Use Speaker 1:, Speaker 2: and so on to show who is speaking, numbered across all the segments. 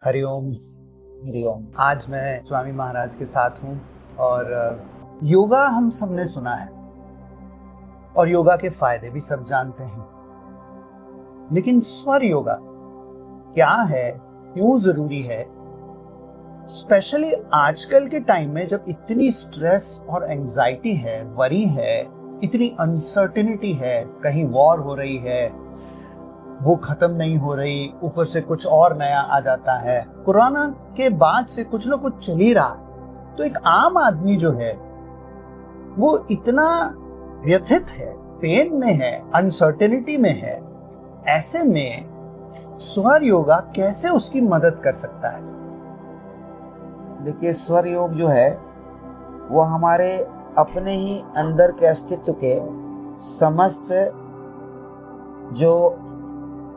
Speaker 1: हरिओम।
Speaker 2: हरिओम।
Speaker 1: आज मैं स्वामी महाराज के साथ हूँ और योगा हम सबने सुना है और योगा के फायदे भी सब जानते हैं, लेकिन स्वर योगा क्या है, क्यों जरूरी है, स्पेशली आजकल के टाइम में जब इतनी स्ट्रेस और एंजाइटी है, वरी है, इतनी अनसर्टिनिटी है, कहीं वॉर हो रही है, वो खत्म नहीं हो रही, ऊपर से कुछ और नया आ जाता है, कोरोना के बाद से कुछ ना कुछ चल ही रहा है। तो एक आम आदमी जो है वो इतना व्यथित है, पेन में है, अनसर्टेनिटी में है। ऐसे में स्वर योगा कैसे उसकी मदद कर सकता है?
Speaker 2: देखिए, स्वर योग जो है वो हमारे अपने ही अंदर के अस्तित्व के समस्त जो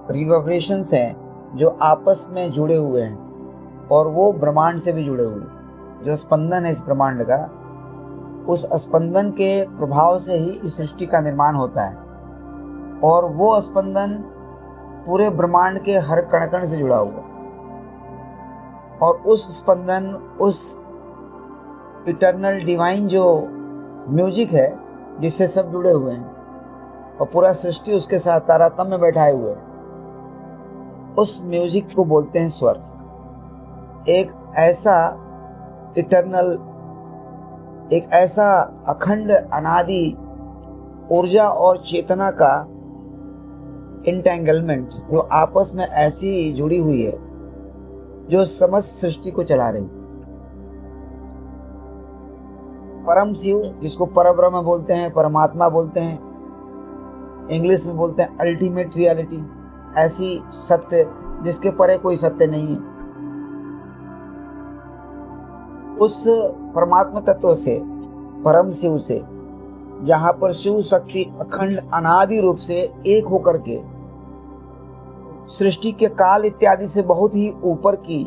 Speaker 2: रिवर्बरेशंस हैं, जो आपस में जुड़े हुए हैं और वो ब्रह्मांड से भी जुड़े हुए हैं। जो स्पंदन है इस ब्रह्मांड का, उस स्पंदन के प्रभाव से ही इस सृष्टि का निर्माण होता है और वो स्पंदन पूरे ब्रह्मांड के हर कण कण से जुड़ा हुआ है। और उस स्पंदन, उस इटर्नल डिवाइन जो म्यूजिक है जिससे सब जुड़े हुए हैं और पूरा सृष्टि उसके साथ तारतम्य में बैठाए हुए है, उस म्यूजिक को बोलते हैं स्वर। एक ऐसा इटर्नल, एक ऐसा अखंड अनादि ऊर्जा और चेतना का इंटेंगलमेंट जो आपस में ऐसी जुड़ी हुई है, जो समस्त सृष्टि को चला रही। परम शिव, जिसको परब्रह्म बोलते हैं, परमात्मा बोलते हैं, इंग्लिश में बोलते हैं अल्टीमेट रियलिटी, ऐसी सत्य जिसके परे कोई सत्य नहीं है, उस परमात्मा तत्व से, परम शिव से, जहां पर शिव शक्ति अखंड अनादि रूप से एक होकर के सृष्टि के काल इत्यादि से बहुत ही ऊपर की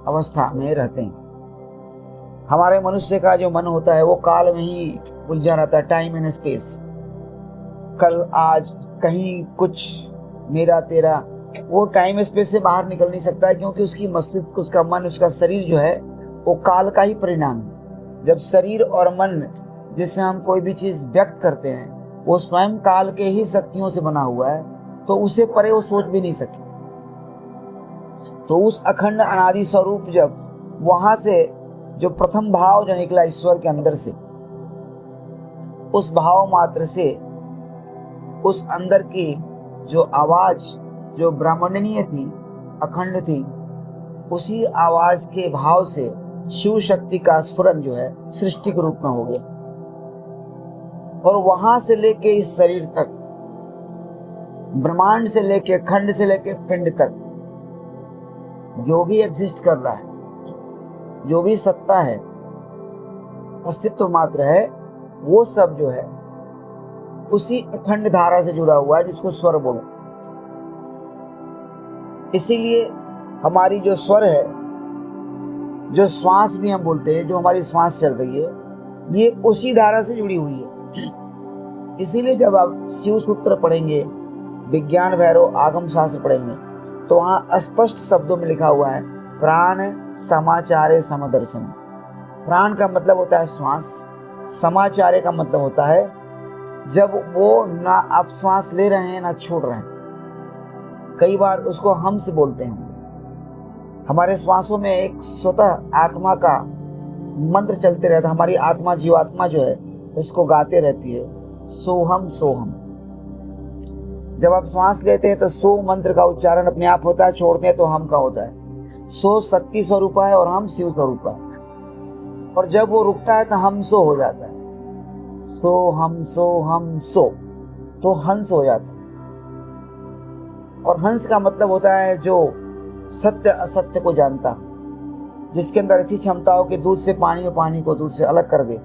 Speaker 2: अवस्था में रहते हैं। हमारे मनुष्य का जो मन होता है वो काल में ही उलझा रहता है, टाइम एंड स्पेस, कल आज, कहीं कुछ, मेरा तेरा। वो टाइम स्पेस से बाहर निकल नहीं सकता है, क्योंकि उसकी मस्तिष्क, उसका मन, उसका शरीर जो है वो काल का ही परिणाम है। जब शरीर और मन जिससे हम कोई भी चीज व्यक्त करते हैं वो स्वयं काल के ही शक्तियों से बना हुआ है, तो उसे परे वो सोच भी नहीं सकते। तो उस अखंड अनादि स्वरूप, जब वहां से जो प्रथम भाव जो निकला ईश्वर के अंदर से, उस भाव मात्र से उस अंदर की जो आवाज जो ब्रह्मांडीय थी, अखंड थी, उसी आवाज के भाव से शिव शक्ति का स्फुरन जो है सृष्टि के रूप में हो गया। और वहां से लेके इस शरीर तक, ब्रह्मांड से लेके, खंड से लेके पिंड तक, जो भी एग्जिस्ट कर रहा है, जो भी सत्ता है, अस्तित्व मात्र है, वो सब जो है उसी अखंड धारा से जुड़ा हुआ है, जिसको स्वर बोलो। इसीलिए हमारी जो स्वर है, जो श्वास भी हम बोलते हैं, जो हमारी श्वास चल रही है, ये उसी धारा से जुड़ी हुई है। इसीलिए जब आप शिव सूत्र पढ़ेंगे, विज्ञान भैरव आगम शास्त्र पढ़ेंगे, तो वहां स्पष्ट शब्दों में लिखा हुआ है प्राण समाचारे समदर्शन। प्राण का मतलब होता है श्वास, समाचारे का मतलब होता है जब वो ना आप श्वास ले रहे हैं ना छोड़ रहे हैं। कई बार उसको हम्स बोलते हैं। हमारे श्वासों में एक स्वतः आत्मा का मंत्र चलते रहता है। हमारी आत्मा, जीवात्मा जो है, उसको गाते रहती है, सोहम सोहम। जब आप श्वास लेते हैं तो सो मंत्र का उच्चारण अपने आप होता है, छोड़ते हैं तो हम का होता है। सो शक्ति स्वरूप है और हम शिव स्वरूप है। और जब वो रुकता है तो हम सो हो जाता है, सो हम सो, तो हंस हो जाता है। और हंस का मतलब होता है जो सत्य असत्य को जानता, जिसके अंदर ऐसी क्षमता हो कि दूध से पानी और पानी को दूध से अलग कर दे।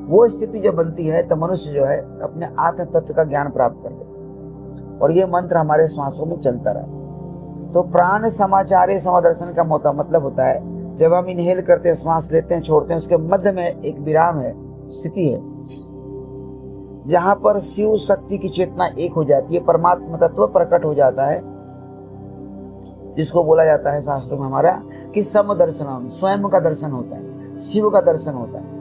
Speaker 2: वो स्थिति जब बनती है तो मनुष्य जो है अपने आत्म तत्व का ज्ञान प्राप्त कर ले। और ये मंत्र हमारे श्वासों में चलता रहा। तो प्राण समाचारे समदर्शन का मतलब होता है जब हम इनहेल करते हैं, श्वास लेते हैं, छोड़ते हैं, उसके मध्य में एक विराम है, स्थिति है, जहां पर शिव शक्ति की चेतना एक हो जाती है, परमात्मा तत्व प्रकट हो जाता है। जिसको बोला जाता है शास्त्रों में हमारा कि समदर्शनम, स्वयं का दर्शन होता है, शिव का दर्शन होता है।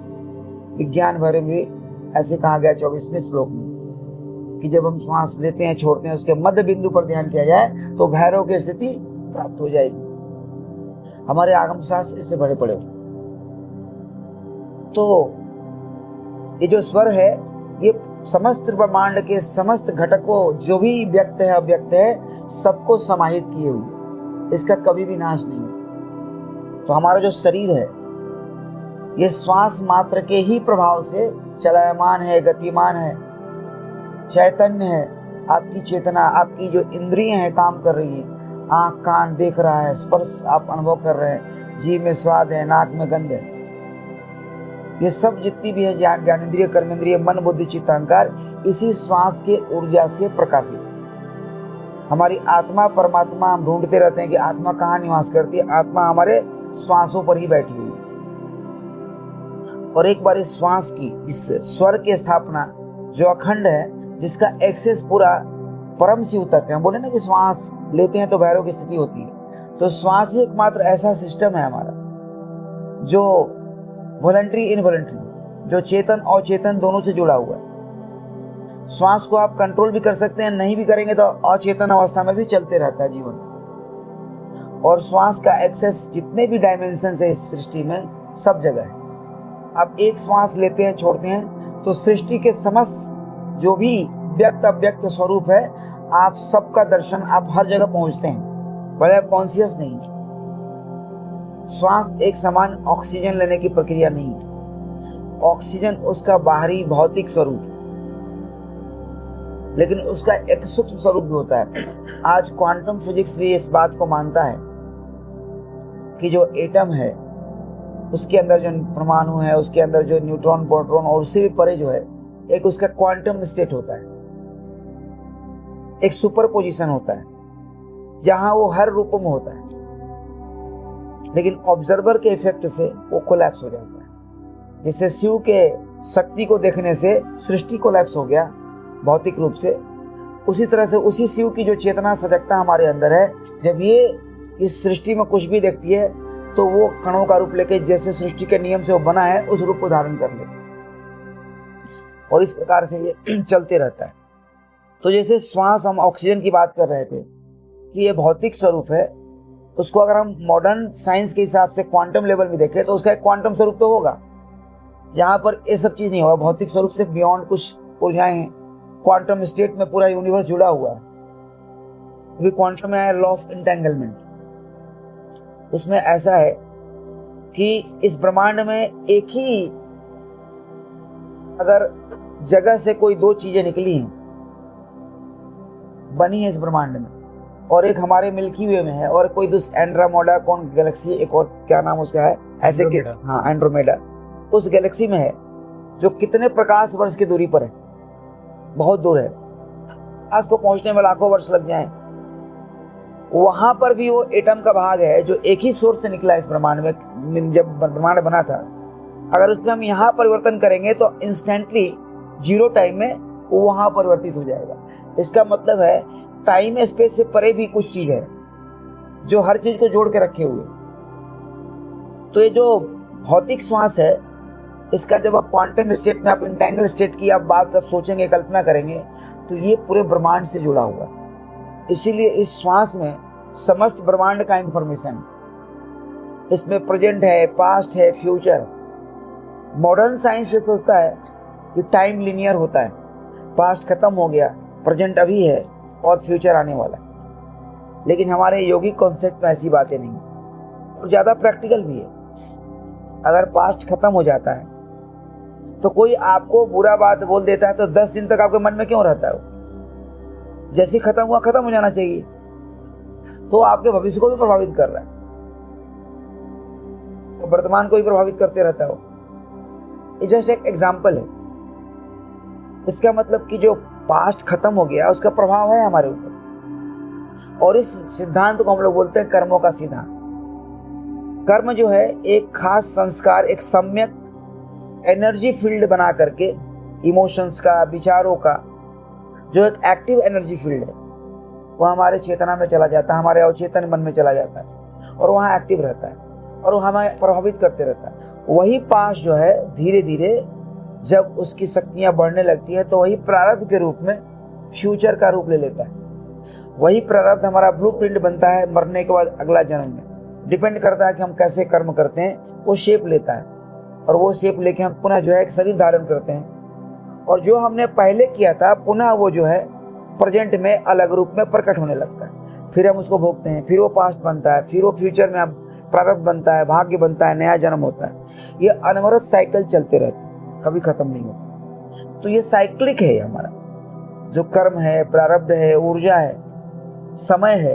Speaker 2: विज्ञान भर में ऐसे कहा गया 24वें श्लोक में कि जब हम श्वास लेते हैं छोड़ते हैं उसके मध्य बिंदु पर ध्यान किया जाए तो भैरव की स्थिति प्राप्त हो जाएगी। हमारे आगम शास्त्र इससे बड़े पड़े। तो ये जो स्वर है ये समस्त ब्रह्मांड के समस्त घटकों जो भी व्यक्त है अव्यक्त है सबको समाहित किए हुए, इसका कभी भी नाश नहीं है। तो हमारा जो शरीर है ये श्वास मात्र के ही प्रभाव से चलायमान है, गतिमान है, चैतन्य है। आपकी चेतना, आपकी जो इंद्रियां हैं काम कर रही है, आंख कान देख रहा है, स्पर्श आप अनुभव कर रहे हैं, जीभ में स्वाद है, नाक में गंध है, ये सब जितनी भी है ज्ञानेंद्रिय, कर्मेंद्रिय, मन, बुद्धि, चित्त, अहंकार इसी श्वास के ऊर्जा से प्रकाशित। हमारी आत्मा परमात्मा हम ढूंढते रहते हैं कि आत्मा कहाँ निवास करती है। आत्मा हमारे श्वासों पर ही बैठी हुई है। और एक बार इस श्वास की, इस स्वर की स्थापना जो अखंड है, जिसका एक्सेस पूरा परम शिव तक है। हम बोले ना कि श्वास लेते हैं तो भैरव की स्थिति होती है, तो श्वास ही एकमात्र ऐसा सिस्टम है हमारा जो वॉलंटरी इनवॉलंटरी, जो चेतन और चेतन दोनों से जुड़ा हुआ है। श्वास को आप कंट्रोल भी कर सकते हैं, नहीं भी करेंगे तो अचेतन अवस्था में भी चलते रहता है जीवन। और श्वास का एक्सेस जितने भी डायमेंशन है इस सृष्टि में सब जगह है। आप एक श्वास लेते हैं छोड़ते हैं तो सृष्टि के समस्त जो भी व्यक्त अव्यक्त स्वरूप है आप सबका दर्शन, आप हर जगह पहुंचते हैं, भले आप कॉन्शियस नहीं। श्वास एक समान ऑक्सीजन लेने की प्रक्रिया नहीं है। ऑक्सीजन उसका बाहरी भौतिक स्वरूप, लेकिन उसका एक सूक्ष्म स्वरूप भी होता है। आज क्वांटम फिजिक्स भी इस बात को मानता है कि जो एटम है उसके अंदर जो परमाणु है, उसके अंदर जो न्यूट्रॉन, प्रोटॉन और उससे भी परे जो है एक उसका क्वांटम स्टेट होता है, एक सुपर पोजिशन होता है जहां वो हर रूप में होता है, लेकिन ऑब्जर्वर के इफेक्ट से वो कोलैप्स हो जाता है। जैसे शिव के शक्ति को देखने से सृष्टि कोलैप्स हो गया भौतिक रूप से, उसी तरह से उसी शिव की जो चेतना सजगता हमारे अंदर है, जब ये इस सृष्टि में कुछ भी देखती है तो वो कणों का रूप लेके जैसे सृष्टि के नियम से वो बना है उस रूप को धारण कर ले, और इस प्रकार से ये चलते रहता है। तो जैसे श्वास, हम ऑक्सीजन की बात कर रहे थे कि ये भौतिक स्वरूप है, उसको अगर हम मॉडर्न साइंस के हिसाब से क्वांटम लेवल में देखें तो उसका एक क्वांटम स्वरूप तो होगा, जहां पर ये सब चीज नहीं होगा। भौतिक स्वरूप से बियॉन्ड कुछ ऊर्जाएं हैं, क्वांटम स्टेट में पूरा यूनिवर्स जुड़ा हुआ है। अभी क्वांटम में आया लॉ ऑफ एंटेंगलमेंट, उसमें ऐसा है कि इस ब्रह्मांड में एक ही अगर जगह से कोई दो चीजें निकली हैं, बनी है इस ब्रह्मांड में, और एक हमारे मिल्की वे में है, और कोई दूसरा एंड्रोमेडा, कौन गैलेक्सी, एक और क्या नाम उसका है ऐसे कि हाँ एंड्रोमेडा, उस गैलेक्सी में है जो कितने प्रकाश वर्ष की दूरी पर है, बहुत दूर है, आज को पहुंचने में लाखों वर्ष लग जाएं। वहां पर भी वो एटम का भाग है जो एक ही सोर्स से निकला इस ब्रह्मांड में। जब ब्रह्मांड बना था, अगर उसमें हम यहाँ परिवर्तन करेंगे तो इंस्टेंटली जीरो टाइम में वो वहां परिवर्तित हो जाएगा। इसका मतलब है टाइम स्पेस से परे भी कुछ चीज है जो हर चीज को जोड़ के रखे हुए। तो ये जो भौतिक श्वास है, इसका जब आप क्वांटम स्टेट में, आप इंटेंगल स्टेट की आप बात जब सोचेंगे, कल्पना करेंगे, तो ये पूरे ब्रह्मांड से जुड़ा हुआ है। इसीलिए इस श्वास में समस्त ब्रह्मांड का इंफॉर्मेशन, इसमें प्रेजेंट है, पास्ट है, फ्यूचर। मॉडर्न साइंस ये सोचता है कि टाइम लिनियर होता है, पास्ट खत्म हो गया, प्रेजेंट अभी है और फ्यूचर आने वाला है। लेकिन हमारे योगिक कॉन्सेप्ट में ऐसी बातें नहीं, और ज़्यादा प्रैक्टिकल भी है। अगर पास्ट खत्म हो जाता है तो कोई आपको बुरा बात बोल देता है तो 10 दिन तक आपके मन में क्यों रहता है? वो जैसे खत्म हुआ खत्म हो जाना चाहिए। तो आपके भविष्य को भी प्रभावित कर रहा है, तो वर्तमान को भी प्रभावित करते रहता है। ये जस्ट एक एग्जाम्पल है। इसका मतलब कि जो पास्ट खत्म हो गया उसका प्रभाव है हमारे ऊपर, और इस सिद्धांत को हम लोग बोलते हैं कर्मों का सिद्धांत। कर्म जो है एक खास संस्कार, एक सम्यक एनर्जी फील्ड बना करके, इमोशंस का, विचारों का, जो एक एक्टिव एनर्जी फील्ड है, वो हमारे चेतना में चला जाता है, हमारे अवचेतन मन में चला जाता है और वहाँ एक्टिव रहता है और वो हमें प्रभावित करते रहता है। वही पास जो है धीरे धीरे जब उसकी शक्तियाँ बढ़ने लगती है तो वही प्रारब्ध के रूप में फ्यूचर का रूप ले लेता है। वही प्रारब्ध हमारा ब्लूप्रिंट बनता है मरने के बाद अगला जन्म में। डिपेंड करता है कि हम कैसे कर्म करते हैं, वो शेप लेता है और वो शेप लेके हम पुनः जो है एक शरीर धारण करते हैं और जो हमने पहले किया था पुनः वो जो है प्रेजेंट में अलग रूप में प्रकट होने लगता है। फिर हम उसको भोगते हैं, फिर वो पास्ट बनता है, फिर वो फ्यूचर में हम प्रारब्ध बनता है, भाग्य बनता है, नया जन्म होता है। ये अनवरत साइकिल चलते रहते हैं, कभी खत्म नहीं होता। तो ये साइक्लिक है हमारा जो कर्म है, प्रारब्ध है, ऊर्जा है, समय है,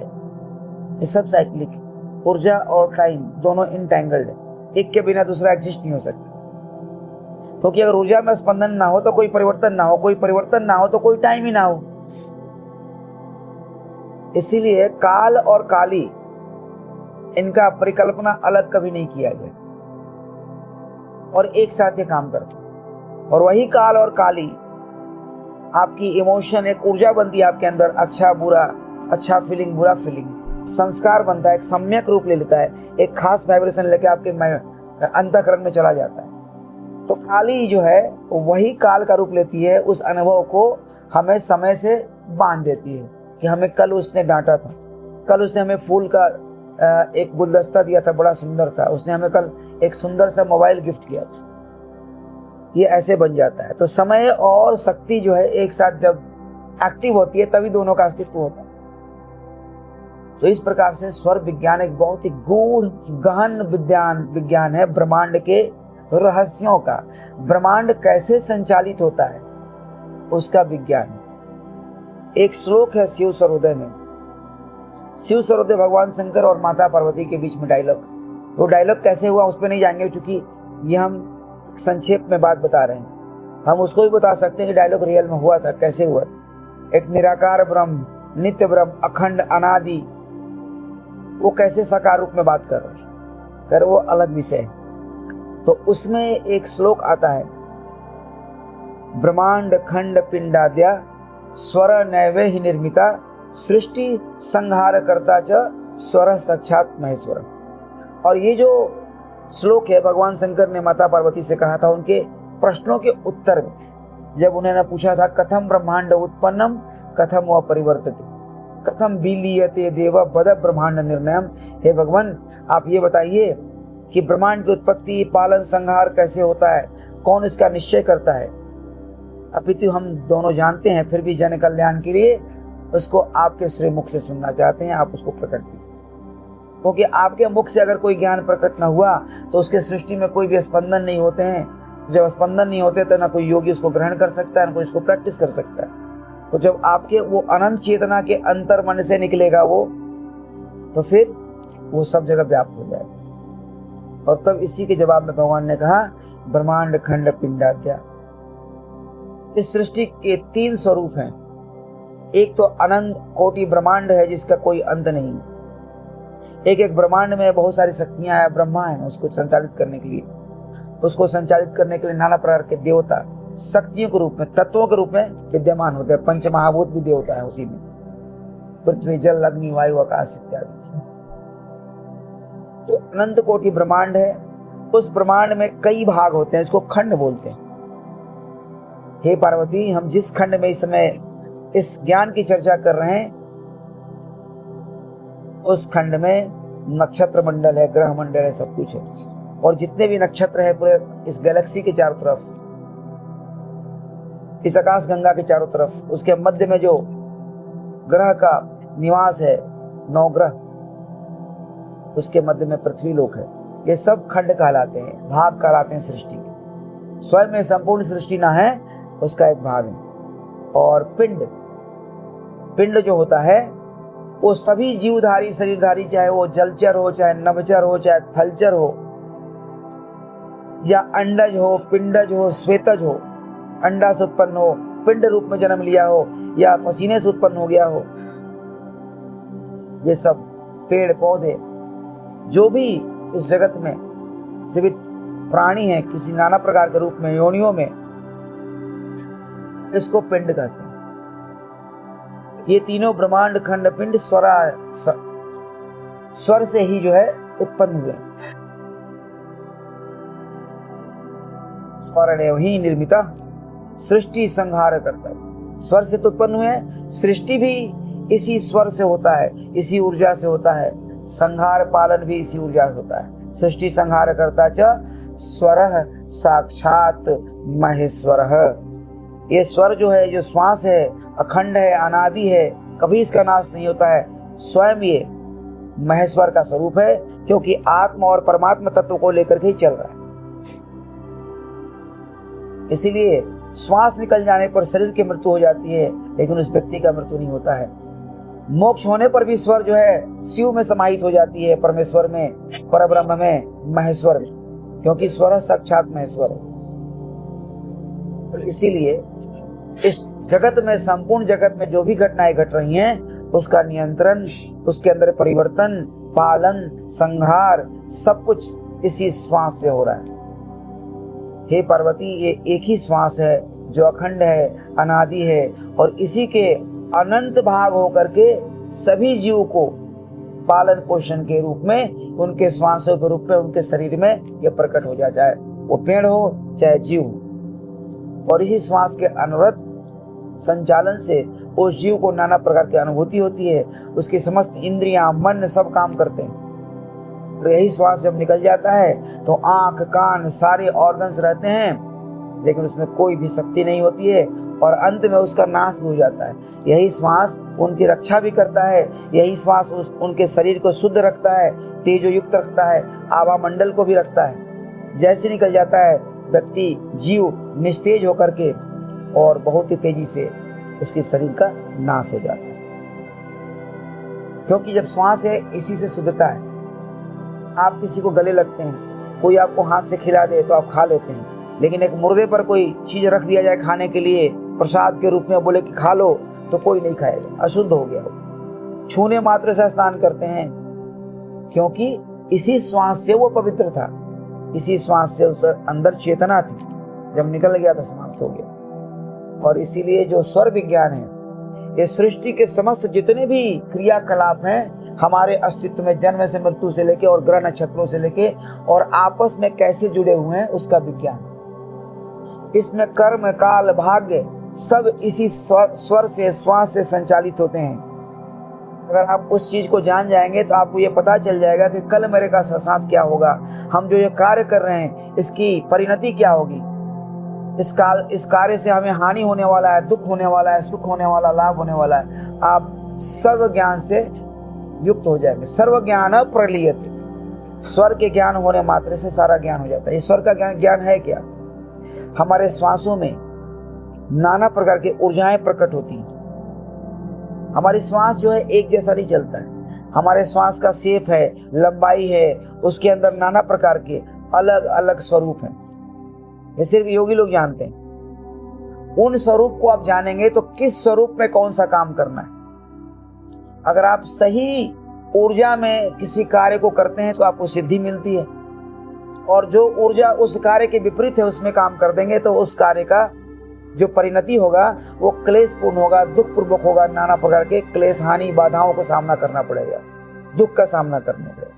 Speaker 2: ये सब साइक्लिक है। ऊर्जा और टाइम दोनों इंटैंगल्ड है, एक के बिना दूसरा एग्जिस्ट नहीं हो सकता। क्योंकि अगर ऊर्जा में स्पंदन ना हो तो कोई परिवर्तन ना हो, कोई परिवर्तन ना हो तो कोई टाइम ही ना हो। इसीलिए काल और काली इनका परिकल्पना अलग कभी नहीं किया गया और एक साथ ये काम करते हैं। और वही काल और काली आपकी इमोशन, एक ऊर्जा बनती है आपके अंदर, अच्छा बुरा, अच्छा फीलिंग बुरा फीलिंग, संस्कार बनता है, एक सम्यक रूप ले लेता है, एक खास वाइब्रेशन लेके आपके अंतःकरण में चला जाता है। तो काली जो है वही काल का रूप लेती है, उस अनुभव को हमें समय से बांध देती है कि हमें कल उसने डांटा था, कल उसने हमें फूल का एक गुलदस्ता दिया था, बड़ा सुंदर था, उसने हमें कल एक सुंदर सा मोबाइल गिफ्ट किया था। ये ऐसे बन जाता है। तो समय और शक्ति जो है एक साथ जब एक्टिव होती है तभी दोनों का अस्तित्व होता है। तो इस प्रकार से स्वर विज्ञान एक बहुत ही गूढ़ गहन विज्ञान है ब्रह्मांड के रहस्यों का। ब्रह्मांड कैसे संचालित होता है उसका विज्ञान है। एक श्लोक है शिव सर्वोदय में, शिव सर्वोदय भगवान शंकर और माता पार्वती के बीच में डायलॉग। वो डायलॉग कैसे हुआ उस पर नहीं जाएंगे क्योंकि ये हम संक्षेप में बात बता रहे हैं। हम उसको भी बता सकते हैं कि डायलॉग रियल में हुआ था, कैसे हुआ था। एक निराकार ब्रह्म, नित्य ब्रह्म, अखंड अनादि, वो कैसे साकार रूप में बात कर रहे हैं, कर वो अलग विषय है। तो उसमें एक श्लोक आता है, ब्रह्मांड खंड पिंडाद्या स्वर नैवे ही निर्मिता सृष्टि संहार करता च स्वर साक्षात महेश्वर। और ये जो श्लोक है भगवान शंकर ने माता पार्वती से कहा था उनके प्रश्नों के उत्तर में, जब उन्होंने पूछा था कथम ब्रह्मांड उत्पन्नम कथम व परिवर्तित कथम विलीयते देव बद ब्रह्मांड निर्णयम। हे भगवान आप ये बताइए कि ब्रह्मांड की उत्पत्ति, पालन, संहार कैसे होता है, कौन इसका निश्चय करता है। अपितु हम दोनों जानते हैं, फिर भी जन कल्याण के लिए उसको आपके श्री मुख से सुनना चाहते हैं, आप उसको प्रकट कीजिए। क्योंकि आपके मुख से अगर कोई ज्ञान प्रकट न हुआ तो उसके सृष्टि में कोई भी स्पंदन नहीं होते हैं। जब स्पंदन नहीं होते तो ना कोई योगी उसको ग्रहण कर सकता है, ना कोई इसको प्रैक्टिस कर सकता है। तो जब आपके वो अनंत चेतना के अंतर मन से निकलेगा वो, तो फिर वो सब जगह व्याप्त हो जाएगा। और तब इसी के जवाब में भगवान ने कहा ब्रह्मांड खंड पिंडाद्या। इस सृष्टि के 3 स्वरूप हैं। एक तो अनंत कोटि ब्रह्मांड है जिसका कोई अंत नहीं। एक ब्रह्मांड में बहुत सारी शक्तियां हैं, ब्रह्मा है उसको संचालित करने के लिए, उसको संचालित करने के लिए नाना प्रकार के देवता शक्तियों के रूप में, तत्वों के रूप में विद्यमान होते हैं। पंचमहाभूत भी देवता है उसी में, पृथ्वी जल अग्नि वायु आकाश इत्यादि। तो अनंत कोटि ब्रह्मांड है। उस ब्रह्मांड में कई भाग होते हैं, इसको खंड बोलते हैं। हे पार्वती, हम जिस खंड में इस समय इस ज्ञान की चर्चा कर रहे हैं उस खंड में नक्षत्र मंडल है, ग्रह मंडल है, सब कुछ है। और जितने भी नक्षत्र है पूरे इस गैलेक्सी के चारों तरफ, इस आकाश गंगा के चारों तरफ, उसके मध्य में जो ग्रह का निवास है, 9 ग्रह, उसके मध्य में पृथ्वी लोक है। ये सब खंड कहलाते हैं, भाग कहलाते हैं सृष्टि के। स्वयं में संपूर्ण सृष्टि ना है, उसका एक भाग है। और पिंड जो होता है वो सभी जीवधारी शरीरधारी, चाहे वो जलचर हो, चाहे नभचर हो, चाहे थलचर हो, या अंडज हो, पिंडज हो, श्वेतज हो, अंडा से उत्पन्न हो, पिंड रूप में जन्म लिया हो, या पसीने से उत्पन्न हो गया हो, ये सब पेड़ पौधे जो भी इस जगत में जीवित प्राणी है किसी नाना प्रकार के रूप में, योनियों में, इसको पिंड कहते हैं। ये तीनों ब्रह्मांड खंड पिंड स्वर से ही जो है उत्पन्न हुए। स्वर ही निर्मिता सृष्टि संहार करता है। स्वर से तो उत्पन्न हुए हैं, सृष्टि भी इसी स्वर से होता है, इसी ऊर्जा से होता है। संहार पालन भी इसी ऊर्जा से होता है। सृष्टि संहार करता च स्वरः साक्षात महेश्वरः। ये स्वर जो है, जो श्वास है, अखंड है, अनादि है, कभी इसका नाश नहीं होता है। स्वयं ये महेश्वर का स्वरूप है, क्योंकि आत्मा और परमात्मा तत्व को लेकर के ही चल रहा है। इसीलिए श्वास निकल जाने पर शरीर की मृत्यु हो जाती है, लेकिन उस व्यक्ति का मृत्यु नहीं होता है। मोक्ष होने पर भी स्वर जो है शिव में समाहित हो जाती है, परमेश्वर में, परब्रह्म में, महेश्वर में, क्योंकि स्वर साक्षात महेश्वर है। तो इसीलिए इस जगत में, संपूर्ण जगत में जो भी घटनाएं घट रही हैं, उसका नियंत्रण, उसके अंदर परिवर्तन, पालन, संहार, सब कुछ इसी श्वास से हो रहा है। हे पार्वती, ये एक ही श्वास है जो अखंड है, अनादि है, और इसी के अनंत भाग होकर के सभी जीव को पालन पोषण के रूप में, उनके श्वासों के रूप में, उनके शरीर में ये प्रकट हो जाए, वो पेड़ हो चाहे जीव हो। और इसी श्वास के अनुरत संचालन से उस जीव को नाना प्रकार की अनुभूति होती है, उसकी समस्त इंद्रियां, मन सब काम करते हैं। तो यही श्वास जब निकल जाता है तो आंख, कान, सारे ऑर्गन्स रहते हैं, लेकिन उसमें कोई भी शक्ति नहीं होती है, और अंत में उसका नाश भी हो जाता है। यही श्वास उनकी रक्षा भी करता है, यही श्वास उनके शरीर को शुद्ध रखता है, तेजो युक्त रखता है, आभा मंडल को भी रखता है। जैसे निकल जाता है व्यक्ति, जीव निस्तेज होकर के, और बहुत ही तेजी से उसके शरीर का नाश हो जाता है। क्योंकि जब श्वास है, इसी से शुद्धता है। आप किसी को गले लगते हैं, कोई आपको हाथ से खिला दे तो आप खा लेते हैं, लेकिन एक मुर्दे पर कोई चीज रख दिया जाए खाने के लिए, प्रसाद के रूप में बोले कि खा लो, तो कोई नहीं खाएगा, अशुद्ध हो गया हो। छूने मात्र से स्नान करते हैं, क्योंकि इसी श्वास से वो पवित्र था, इसी श्वास से उस अंदर चेतना थी, जब निकल गया तो समाप्त हो गया। और इसीलिए जो स्वर विज्ञान है, ये सृष्टि के समस्त जितने भी क्रियाकलाप हैं, हमारे अस्तित्व में जन्म से मृत्यु से लेके, और ग्रह नक्षत्रों से लेके, और आपस में कैसे जुड़े हुए हैं, उसका विज्ञान। इसमें कर्म, काल, भाग्य सब इसी स्वर से, श्वास से संचालित होते हैं। अगर आप उस चीज को जान जाएंगे तो आपको ये पता चल जाएगा कि कल मेरे का साथ क्या होगा, हम जो ये कार्य कर रहे हैं इसकी परिणति क्या होगी, इस कार्य से हमें हानि होने वाला है, दुख होने वाला है, सुख होने वाला, लाभ होने वाला है। आप सर्व ज्ञान से युक्त हो जाएंगे। सर्व ज्ञान प्रलीयते, स्वर के ज्ञान होने मात्र से सारा ज्ञान हो जाता है। ईश्वर का ज्ञान है क्या? हमारे श्वासों में नाना प्रकार की ऊर्जाएं प्रकट होती हैं। हमारी श्वास जो है एक जैसा नहीं चलता है। हमारे श्वास का शेप है, लंबाई है, उसके अंदर नाना प्रकार के अलग अलग स्वरूप हैं। ये सिर्फ योगी लोग जानते हैं। उन स्वरूप को आप जानेंगे तो किस स्वरूप में कौन सा काम करना है। अगर आप सही ऊर्जा में किसी कार्य को करते हैं तो आपको सिद्धि मिलती है, और जो ऊर्जा उस कार्य के विपरीत है उसमें काम कर देंगे तो उस कार्य का जो परिणति होगा वो क्लेशपूर्ण होगा, दुख पूर्वक होगा। नाना प्रकार के क्लेश, हानि, बाधाओं का सामना करना पड़ेगा, दुख का सामना करना पड़ेगा।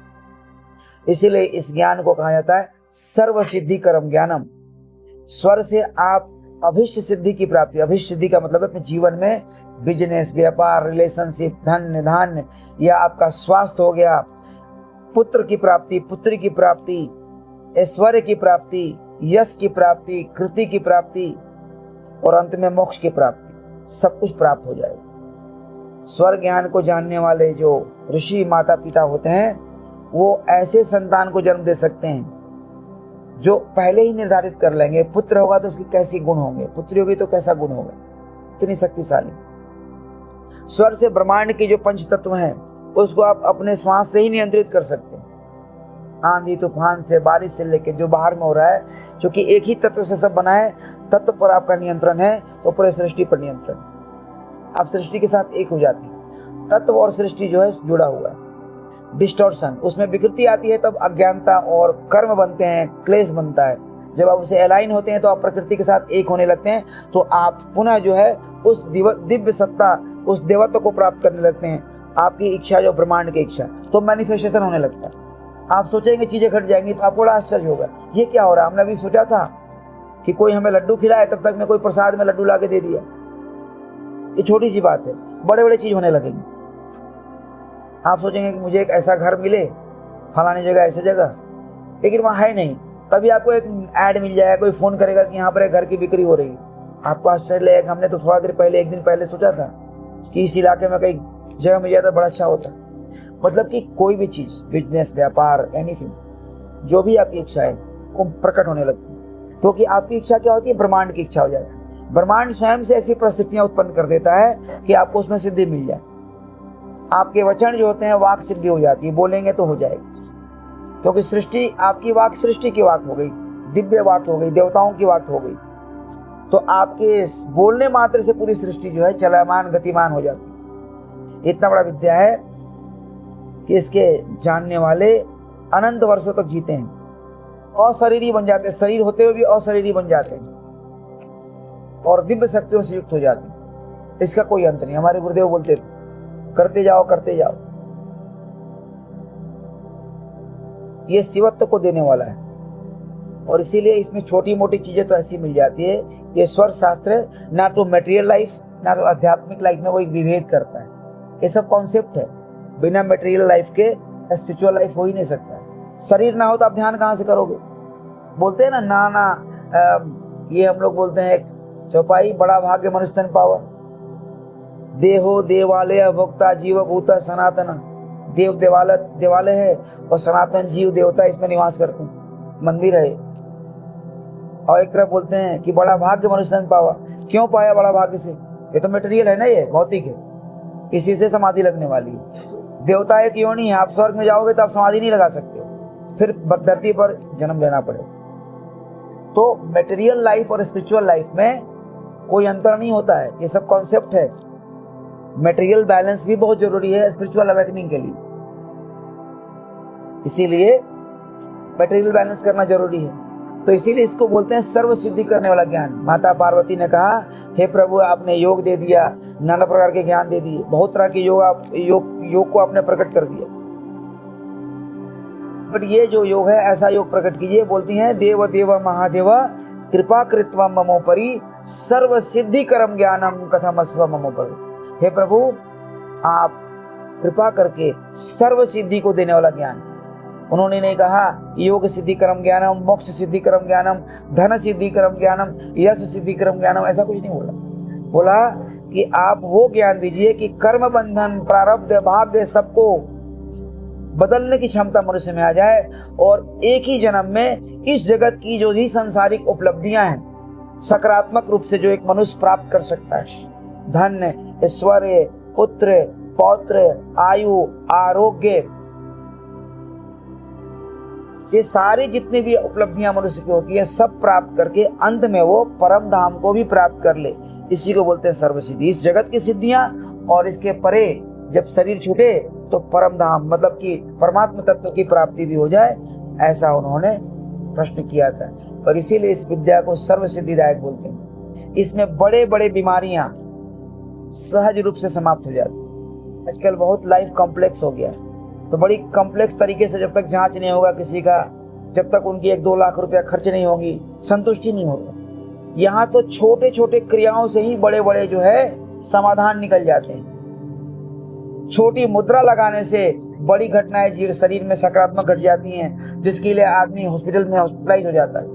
Speaker 2: इसीलिए इस ज्ञान को कहा जाता है सर्व सिद्धि कर्म ज्ञानम। स्वर से आप अभिष्ट सिद्धि की प्राप्ति, अभिष्ट सिद्धि का मतलब है अपने जीवन में बिजनेस, व्यापार, रिलेशनशिप, धन निधान, या आपका स्वास्थ्य हो गया, पुत्र की प्राप्ति, पुत्री की प्राप्ति, ऐश्वर्य की प्राप्ति, यश की प्राप्ति, कृति की प्राप्ति, और अंत में मोक्ष की प्राप्ति, सब कुछ प्राप्त हो जाएगा। स्वर ज्ञान को जानने वाले जो ऋषि माता पिता होते हैं वो ऐसे संतान को जन्म दे सकते हैं जो पहले ही निर्धारित कर लेंगे, पुत्र होगा तो उसके कैसे गुण होंगे, पुत्री होगी तो कैसा गुण होगा, इतनी शक्तिशाली। स्वर से ब्रह्मांड के जो पंच तत्व हैं उसको आप अपने श्वास से ही नियंत्रित कर सकते हैं। आंधी तूफान से, बारिश से लेके जो बाहर में हो रहा है, क्योंकि एक ही तत्व से सब बना है, तत्व पर आपका नियंत्रण है तो पूरे सृष्टि पर नियंत्रण। आप सृष्टि के साथ एक हो जाते हैं। तत्व और सृष्टि जो है जुड़ा हुआ है। डिस्टॉर्शन, उसमें विकृति आती है तब अज्ञानता और कर्म बनते हैं, क्लेश बनता है। जब आप उसे अलाइन होते हैं तो आप प्रकृति के साथ एक होने लगते हैं, तो आप पुनः जो है उस दिव्य सत्ता, उस देवत्व को प्राप्त करने लगते हैं। आपकी इच्छा जो ब्रह्मांड की इच्छा, तो मैनिफेस्टेशन होने लगता है। आप सोचेंगे चीजें घट जाएंगी तो आपको बड़ा आश्चर्य होगा, ये क्या हो रहा है। हमने अभी सोचा था कि कोई हमें लड्डू खिलाए, तब तक में कोई प्रसाद में लड्डू ला के दे दिया। ये छोटी सी बात है, बड़े बड़े चीज होने लगेंगे। आप सोचेंगे कि मुझे एक ऐसा घर मिले फलानी जगह, ऐसी जगह, लेकिन वहाँ है नहीं। तभी आपको एक ऐड मिल जाएगा, कोई फोन करेगा कि यहाँ पर एक घर की बिक्री हो रही है। आपको आश्चर्य लगेगा, हमने तो थोड़ा देर पहले, एक दिन पहले सोचा था कि इस इलाके में कहीं जगह मिल जाता बड़ा अच्छा होता। मतलब कि कोई भी चीज, बिजनेस, व्यापार, एनीथिंग, जो भी आपकी इच्छा है वो प्रकट होने लगती है। क्योंकि आपकी इच्छा क्या होती है, ब्रह्मांड की इच्छा हो जाती है। ब्रह्मांड स्वयं से ऐसी परिस्थितियां उत्पन्न कर देता है कि आपको उसमें सिद्धि मिल जाए। आपके वचन जो होते हैं वाक सिद्धि हो जाती है, बोलेंगे तो हो जाएगी। क्योंकि सृष्टि, आपकी वाक सृष्टि की वाक हो गई, दिव्य वाक हो गई, देवताओं की वाक हो गई। तो आपके बोलने मात्र से पूरी सृष्टि जो है चलमान, गतिमान हो जाती है। इतना बड़ा विद्या है कि इसके जानने वाले अनंत वर्षों तक जीते हैं, अशरीरी बन जाते हैं, शरीर होते हुए भी अशरीरी बन जाते हैं और दिव्य शक्तियों से युक्त हो जाते हैं। इसका कोई अंत नहीं। हमारे गुरुदेव बोलते थे, करते जाओ करते जाओ। ये शिवत्व को देने वाला है और इसीलिए इसमें छोटी मोटी चीजें तो ऐसी मिल जाती है। ये स्वर शास्त्र ना तो मटेरियल लाइफ ना तो आध्यात्मिक लाइफ में वो एक विभेद करता है। ये सब कॉन्सेप्ट है। बिना मटेरियल लाइफ के स्पिरिचुअल लाइफ हो ही नहीं सकता। शरीर ना हो तो आप ध्यान कहाँ से करोगे। बोलते हैं ना ये हम लोग बोलते हैं एक चौपाई, बड़ा भाग्य मनुष्य तन पावा। देहो देवालय भोक्ता जीव भूता सनातन। देव देवालय है और सनातन जीव देवता इसमें निवास करते हैं, मंदिर है। और एक तरफ बोलते हैं कि बड़ा भाग्य मनुष्य तन पावा। क्यों पाया बड़ा भाग्य से? ये तो मटेरियल है ना, ये भौतिक है, इसी से समाधि लगने वाली है। देवता एक योनि है, आप स्वर्ग में जाओगे तो आप समाधि नहीं लगा सकते, फिर धरती पर जन्म लेना पड़ेगा। तो मटेरियल लाइफ और स्पिरिचुअल लाइफ में कोई अंतर नहीं होता है। ये सब कॉन्सेप्ट है। मटेरियल बैलेंस भी बहुत जरूरी है स्पिरिचुअल अवेकनिंग के लिए, इसीलिए मटेरियल बैलेंस करना जरूरी है। तो इसीलिए इसको बोलते हैं सर्व सिद्धि करने वाला ज्ञान। माता पार्वती ने कहा, हे प्रभु आपने योग दे दिया, नाना प्रकार के ज्ञान दे दिए, बहुत तरह के योग को आपने प्रकट कर दिया, बट ये जो योग है ऐसा योग प्रकट कीजिए। बोलती हैं, देव देव महादेव कृपा कृत्वा ममोपरि सर्व सिद्धि करम ज्ञानम कथमस्व ममोपरि। हे प्रभु आप कृपा करके सर्व सिद्धि को देने वाला ज्ञान। उन्होंने नहीं कहा योग सिद्धि कर्म ज्ञानम, मोक्ष सिद्धि कर्म ज्ञानम, धन सिद्धि कर्म ज्ञानम, यश सिद्धि कर्म ज्ञानम, ऐसा कुछ नहीं बोला। बोला कि आप वो ज्ञान दीजिए कि कर्म बंधन, प्रारब्ध, भाग्य सबको बदलने की क्षमता मनुष्य में आ जाए और एक ही जन्म में इस जगत की जो भी सांसारिक उपलब्धियां हैं सकारात्मक रूप से जो एक मनुष्य प्राप्त कर सकता है, धन, ऐश्वर्य, पुत्र, पौत्र, आयु, आरोग्य, ये सारी जितनी भी उपलब्धियां मनुष्य की होती है सब प्राप्त करके अंत में वो परम धाम को भी प्राप्त कर ले, इसी को बोलते हैं सर्वसिद्धि। इस जगत की सिद्धियां और इसके परे जब शरीर छूटे तो परम धाम मतलब कि परमात्मा तत्व की प्राप्ति भी हो जाए, ऐसा उन्होंने प्रश्न किया था। और इसीलिए इस विद्या को सर्वसिद्धिदायक बोलते हैं। इसमें बड़े बड़े बीमारियां सहज रूप से समाप्त हो जाती। आजकल बहुत लाइफ कॉम्प्लेक्स हो गया, तो बड़ी कॉम्प्लेक्स तरीके से जब तक जांच नहीं होगा किसी का, जब तक उनकी 1-2 लाख रुपया खर्च नहीं होगी, संतुष्टि नहीं होगी। यहाँ तो छोटे छोटे क्रियाओं से ही बड़े बड़े जो है समाधान निकल जाते हैं। छोटी मुद्रा लगाने से बड़ी घटनाएं जीव शरीर में सकारात्मक घट जाती हैं, जिसके लिए आदमी हॉस्पिटल में हॉस्पिटलाइज हो जाता है।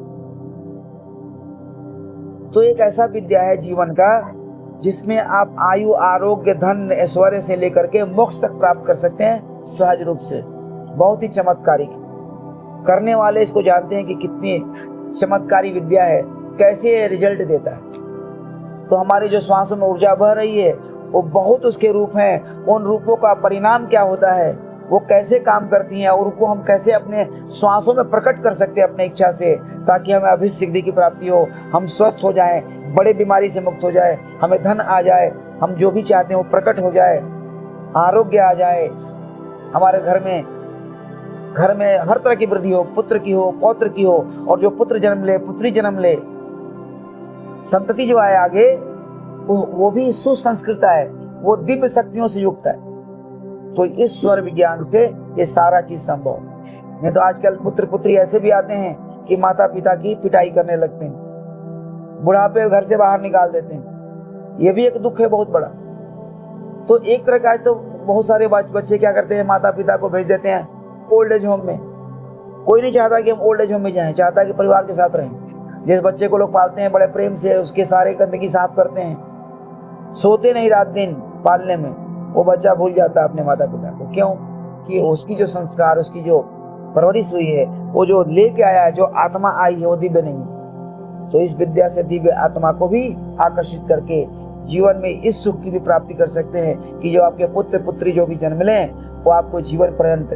Speaker 2: तो एक ऐसा विद्या है जीवन का जिसमें आप आयु, आरोग्य, धन, ऐश्वर्य से लेकर के मोक्ष तक प्राप्त कर सकते हैं सहज रूप से। बहुत ही चमत्कारी, करने वाले इसको जानते हैं कि कितनी चमत्कारी विद्या है, कैसे रिजल्ट देता है। तो हमारी जो श्वासों में ऊर्जा बह रही है वो बहुत उसके रूप हैं, उन रूपों का परिणाम क्या होता है, वो कैसे काम करती हैं और उनको हम कैसे अपने श्वासों में प्रकट कर सकते हैं अपने इच्छा से, ताकि हमें अभिष्ट सिद्धि की प्राप्ति हो, हम स्वस्थ हो जाएं, बड़े बीमारी से मुक्त हो जाए, हमें धन आ जाए, हम जो भी चाहते हैं वो प्रकट हो जाए, आरोग्य आ जाए, हमारे घर में हर तरह की वृद्धि हो, पुत्र की हो, पौत्र की हो, और जो पुत्र जन्म ले, पुत्री जन्म ले, संतति जो आए आगे वो भी सुसंस्कृत है, वो दिव्य शक्तियों से युक्त है। तो इस स्वर विज्ञान से ये सारा चीज संभव है। नहीं तो आजकल पुत्र पुत्री ऐसे भी आते हैं कि माता पिता की पिटाई करने लगते हैं, बुढ़ापे घर से बाहर निकाल देते हैं। ये भी एक दुख है बहुत बड़ा। तो एक तरह का आज तो बहुत सारे बच्चे क्या करते हैं, माता पिता को भेज देते हैं ओल्ड एज होम में। कोई नहीं चाहता कि हम ओल्ड एज होम में जाएं, चाहता है कि परिवार के साथ रहें। जिस बच्चे को लोग पालते हैं बड़े प्रेम से, उसके सारे गंदगी साफ करते हैं, सोते नहीं रात दिन पालने में, वो बच्चा भूल जाता है अपने माता पिता को। क्यों? कि उसकी जो संस्कार, उसकी जो परवरिश हुई है, वो जो लेके आया है, जो आत्मा आई है, वो दिव्य नहीं है। तो इस विद्या से दिव्य आत्मा को भी आकर्षित करके जीवन में इस सुख की भी प्राप्ति कर सकते हैं कि जो आपके पुत्र पुत्री जो भी जन्म लें, वो आपको जीवन पर्यंत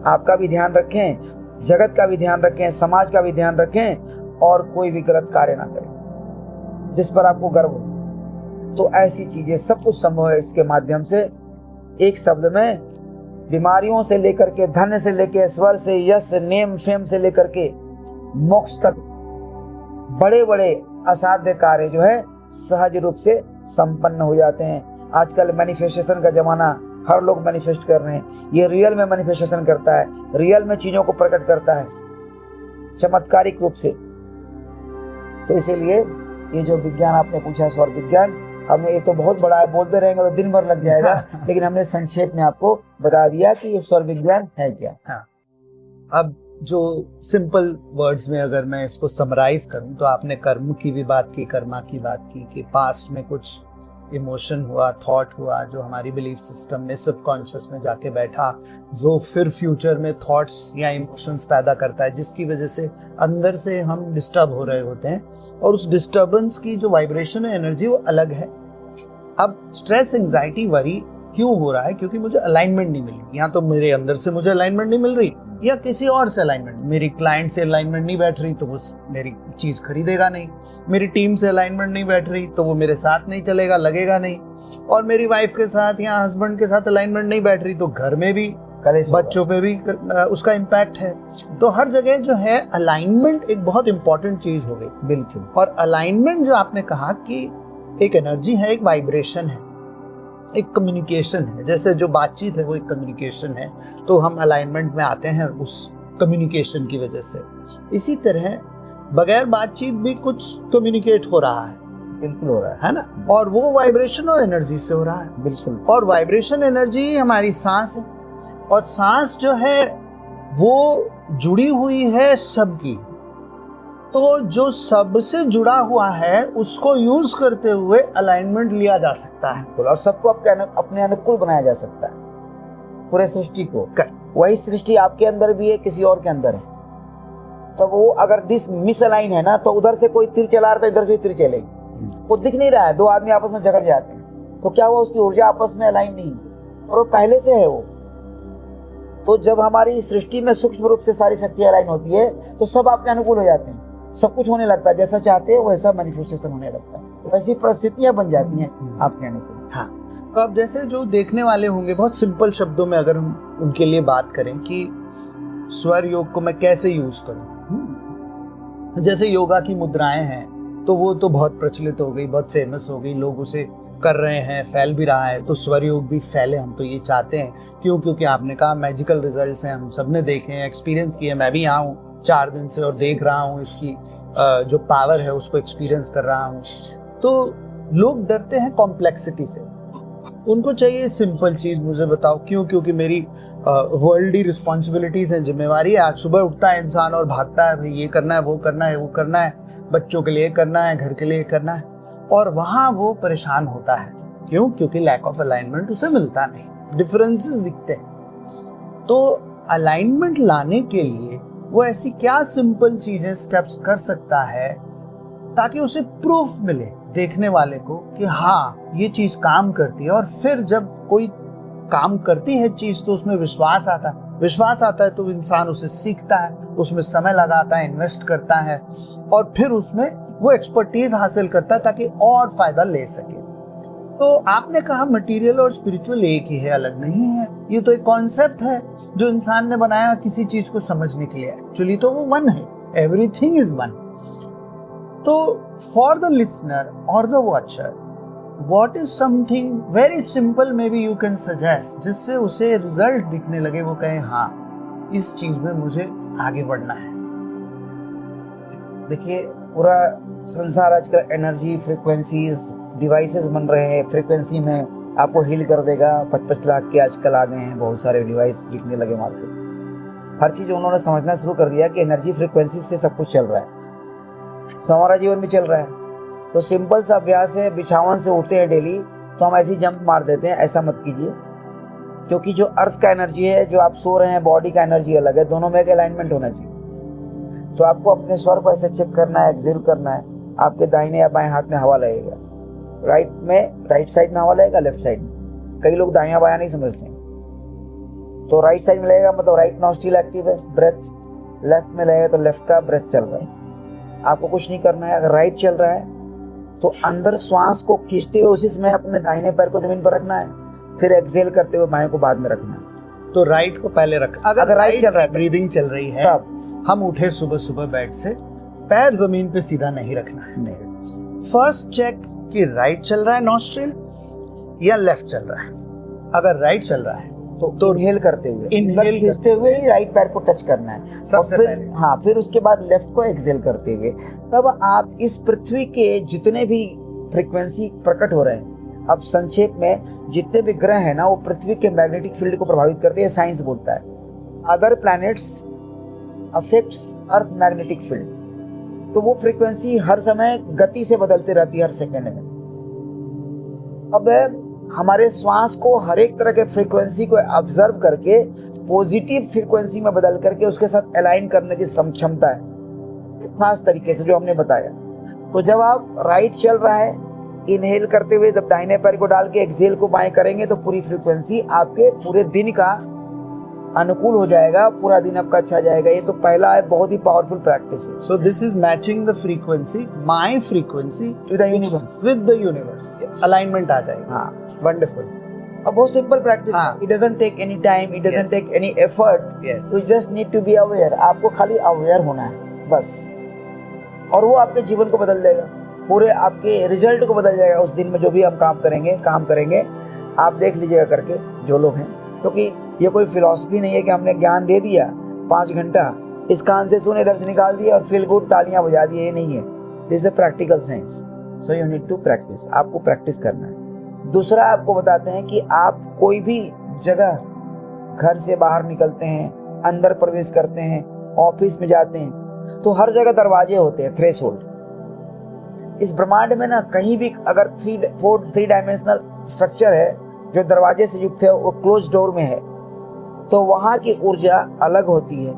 Speaker 2: आपका भी ध्यान रखें, जगत का भी ध्यान रखें, समाज का भी ध्यान रखें और कोई भी गलत कार्य ना करें जिस पर आपको गर्व हो। तो ऐसी चीजें सब कुछ संभव है इसके माध्यम से। एक शब्द में बीमारियों से लेकर के, धन से लेकर, स्वर से, यश, नेम, फेम से लेकर के मोक्ष तक बड़े बड़े असाध्य कार्य जो है सहज रूप से संपन्न हो जाते हैं। आजकल मैनिफेस्टेशन का जमाना, हर लोग मैनिफेस्ट कर रहे हैं। ये रियल में मैनिफेस्टेशन करता है, रियल में चीजों को प्रकट करता है चमत्कारिक रूप से। तो इसीलिए ये जो विज्ञान आपने पूछा, स्वर विज्ञान, हमें ये तो बहुत बड़ा है, बोलते रहेंगे तो दिन भर लग जाएगा लेकिन हमने संक्षेप में आपको बता दिया कि ये स्वर विज्ञान है क्या।
Speaker 1: हाँ। अब जो सिंपल वर्ड्स में अगर मैं इसको समराइज करूं तो आपने कर्म की भी बात की, कर्मा की बात की कि पास्ट में कुछ इमोशन हुआ, थॉट हुआ जो हमारी बिलीफ सिस्टम में, सबकॉन्शियस में जाके बैठा, जो फिर फ्यूचर में थॉट्स या इमोशंस पैदा करता है, जिसकी वजह से अंदर से हम डिस्टर्ब हो रहे होते हैं और उस डिस्टर्बेंस की जो वाइब्रेशन है, एनर्जी, वो अलग है। अब स्ट्रेस, एंजाइटी, वरी क्यों हो रहा है? क्योंकि मुझे अलाइनमेंट नहीं मिल रही। या तो मेरे अंदर से मुझे अलाइनमेंट नहीं मिल रही या किसी और से अलाइनमेंट, मेरी क्लाइंट से अलाइनमेंट नहीं बैठ रही तो वो मेरी चीज खरीदेगा नहीं, मेरी टीम से अलाइनमेंट नहीं बैठ रही तो वो मेरे साथ नहीं चलेगा, लगेगा नहीं, और मेरी वाइफ के साथ या हस्बैंड के साथ अलाइनमेंट नहीं बैठ रही तो घर में भी, बच्चों पे भी उसका इम्पैक्ट है। तो हर जगह जो है अलाइनमेंट एक बहुत इंपॉर्टेंट चीज हो गई।
Speaker 2: बिल्कुल।
Speaker 1: और अलाइनमेंट जो आपने कहा कि एक एनर्जी है, एक वाइब्रेशन है, एक कम्युनिकेशन है। जैसे जो बातचीत है वो एक कम्युनिकेशन है, तो हम अलाइनमेंट में आते हैं उस कम्युनिकेशन की वजह से। इसी तरह बगैर बातचीत भी कुछ कम्युनिकेट हो रहा है।
Speaker 2: बिल्कुल हो रहा
Speaker 1: है ना? और वो वाइब्रेशन और एनर्जी से हो रहा है।
Speaker 2: बिल्कुल।
Speaker 1: और वाइब्रेशन एनर्जी हमारी सांस है, और सांस जो है वो जुड़ी हुई है सबकी। तो जो सबसे जुड़ा हुआ है उसको यूज करते हुए अलाइनमेंट लिया जा सकता है
Speaker 2: और सबको अपने अनुकूल बनाया जा सकता है, पूरे सृष्टि को। वही सृष्टि आपके अंदर भी है, किसी और के अंदर है। तो वो अगर मिसअलाइन है ना, तो उधर से कोई तीर चला रहा है तो इधर से तीर चलेगी। वो दिख नहीं रहा है, दो आदमी आपस में झगड़ जाते हैं तो क्या हुआ, उसकी ऊर्जा आपस में अलाइन नहीं है और वो पहले से है वो। तो जब हमारी सृष्टि में सूक्ष्म रूप से सारी शक्तियां अलाइन होती है तो सब आपके अनुकूल हो जाते हैं, सब कुछ होने लगता है, जैसा चाहते हो वैसा मैनिफेस्टेशन होने लगता है, वैसी परिस्थितियां बन जाती हैं आपके अनुकूल।
Speaker 1: हाँ। तो अब जैसे जो देखने वाले होंगे, बहुत सिंपल शब्दों में अगर हम उनके लिए बात करें कि स्वर योग को मैं कैसे यूज करूं। जैसे योगा की मुद्राएं हैं तो वो तो बहुत प्रचलित हो गई, बहुत फेमस हो गई, लोग उसे कर रहे हैं, फैल भी रहा है। तो स्वर योग भी फैले, हम तो ये चाहते हैं। क्यों? क्योंकि आपने कहा मैजिकल रिजल्ट्स हैं, हम सबने देखे हैं, एक्सपीरियंस किए। मैं भी यहाँ हूँ 4 दिन से और देख रहा हूँ इसकी जो पावर है उसको एक्सपीरियंस कर रहा हूँ। तो लोग डरते हैं कॉम्प्लेक्सिटी से, उनको चाहिए सिंपल चीज। मुझे बताओ क्यों? क्योंकि मेरी वर्ल्डली रिस्पॉन्सिबिलिटीज हैं, जिम्मेवारी है। आज सुबह उठता है इंसान और भागता है, भाई ये करना है, वो करना है, वो करना है, बच्चों के लिए करना है, घर के लिए करना है, और वहां वो परेशान होता है। क्यों? क्योंकि लैक ऑफ अलाइनमेंट उसे मिलता नहीं, डिफरेंसेस दिखते हैं। तो अलाइनमेंट लाने के लिए वो ऐसी क्या सिंपल चीजें, स्टेप्स कर सकता है ताकि उसे प्रूफ मिले देखने वाले को कि हाँ ये चीज काम करती है। और फिर जब कोई काम करती है चीज तो उसमें विश्वास आता है, विश्वास आता है तो इंसान उसे सीखता है, उसमें समय लगाता है, इन्वेस्ट करता है, और फिर उसमें वो एक्सपर्टीज हासिल करता है ताकि और फायदा ले सके। तो आपने कहा मटेरियल और स्पिरिचुअल एक ही है, अलग नहीं है। ये तो एक कॉन्सेप्ट है जो इंसान ने बनाया किसी चीज को समझने के लिए। एक्चुअली तो वो वन है, एवरीथिंग इज वन। तो फॉर द लिसनर और the watcher, what is something very simple may be you can suggest, जिससे उसे रिजल्ट दिखने लगे, वो कहे हाँ इस चीज में मुझे आगे बढ़ना है?
Speaker 2: देखिए, पूरा संसार आजकल एनर्जी फ्रीक्वेंसीज डिवाइसेस बन रहे हैं, फ्रीक्वेंसी में आपको हील कर देगा। 55 लाख के आजकल आ गए हैं, बहुत सारे डिवाइस बिकने लगे मार्केट। हर चीज़ उन्होंने समझना शुरू कर दिया कि एनर्जी फ्रीक्वेंसी से सब कुछ चल रहा है, तो हमारा जीवन भी चल रहा है। तो सिंपल सा अभ्यास है, बिछावन से उठते हैं डेली तो हम ऐसी जंप मार देते हैं, ऐसा मत कीजिए। क्योंकि जो अर्थ का एनर्जी है, जो आप सो रहे हैं, बॉडी का एनर्जी अलग है, दोनों में एक अलाइनमेंट होना चाहिए। तो आपको अपने स्वर को ऐसे चेक करना है, एक्सेल करना है। आपके दाहिने या बाएं हाथ में हवा लगेगा, राइट साइड में हवा लगेगा, लेफ्ट साइड में। कई लोग दायां बायां नहीं समझते, तो राइट साइड में लगेगा मतलब राइट नॉस्ट्रिल एक्टिव है, ब्रेथ। लेफ्ट में लगेगा तो लेफ्ट का ब्रेथ चल रहा है। आपको कुछ नहीं करना है। अगर राइट चल रहा है तो अंदर श्वास को खींचते हुए उसी समय अपने दाहिने पैर को जमीन पर रखना है, फिर एक्सेल करते हुए बाएं को बाद में रखना है।
Speaker 1: तो राइट को पहले रख। अगर
Speaker 2: राइट चल रहा है,
Speaker 1: ब्रीदिंग चल रही है,
Speaker 2: तब
Speaker 1: हम उठे सुबह सुबह बेड से, पैर जमीन पे सीधा नहीं रखना है। फर्स्ट चेक कि राइट चल रहा है नॉस्ट्रिल या लेफ्ट चल रहा है। अगर राइट चल रहा है
Speaker 2: तो इनहेल करते हुए, इनहेल खींचते हुए ही राइट पैर को टच करना है
Speaker 1: सबसे पहले।
Speaker 2: हाँ, फिर उसके बाद लेफ्ट को एक्सेल करते हुए। तब आप इस पृथ्वी के जितने भी फ्रीक्वेंसी प्रकट हो रहे हैं, अब संक्षेप में जितने भी ग्रह हैं ना, वो पृथ्वी के मैग्नेटिक फील्ड को प्रभावित करते हैं। साइंस बोलता है other planets affects earth magnetic field. तो वो फ्रीक्वेंसी हर समय गति से बदलती रहती है, हर सेकंड में। अब हमारे श्वास को हर एक तरह के फ्रीक्वेंसी को ऑब्जर्व करके पॉजिटिव फ्रीक्वेंसी में बदल करके उसके साथ अलाइन करने की क्षमता है, खास तरीके से जो हमने बताया। तो जब आप राइट चल रहा है, इनहेल करते हुए जब दाहिने पैर को डाल के एक्सेल को बाएं करेंगे तो पूरी फ्रीक्वेंसी आपके पूरे दिन का अनुकूल हो जाएगा, पूरा दिन आपका अच्छा जाएगा। ये तो पहला है, बहुत ही पावरफुल प्रैक्टिस है।
Speaker 1: So this is matching the frequency, my frequency with the universe. Alignment आ जाएगा।
Speaker 2: हाँ,
Speaker 1: वंडरफुल।
Speaker 2: अब बहुत सिंपल प्रैक्टिस है। It doesn't take any time, it doesn't take any effort. You just need to be aware. आपको खाली aware होना है बस, और वो आपके जीवन को बदल देगा, पूरे आपके रिजल्ट को बदल जाएगा। उस दिन में जो भी हम काम करेंगे आप देख लीजिएगा करके, जो लोग हैं। क्योंकि ये कोई फिलॉसफी नहीं है कि हमने ज्ञान दे दिया 5 घंटा, इस कान से सुने, इधर से निकाल दिया और फील गुड तालियां बजा दी। ये नहीं है, this is a practical science. So you need to practice. आपको प्रैक्टिस करना है। दूसरा आपको बताते हैं कि आप कोई भी जगह, घर से बाहर निकलते हैं, अंदर प्रवेश करते हैं, ऑफिस में जाते हैं, तो हर जगह दरवाजे होते हैं, थ्रेशोल्ड। इस ब्रह्मांड में ना कहीं भी अगर 3 डायमेंशनल स्ट्रक्चर है जो दरवाजे से युक्त है, वो क्लोज डोर में है, तो वहाँ की ऊर्जा अलग होती है,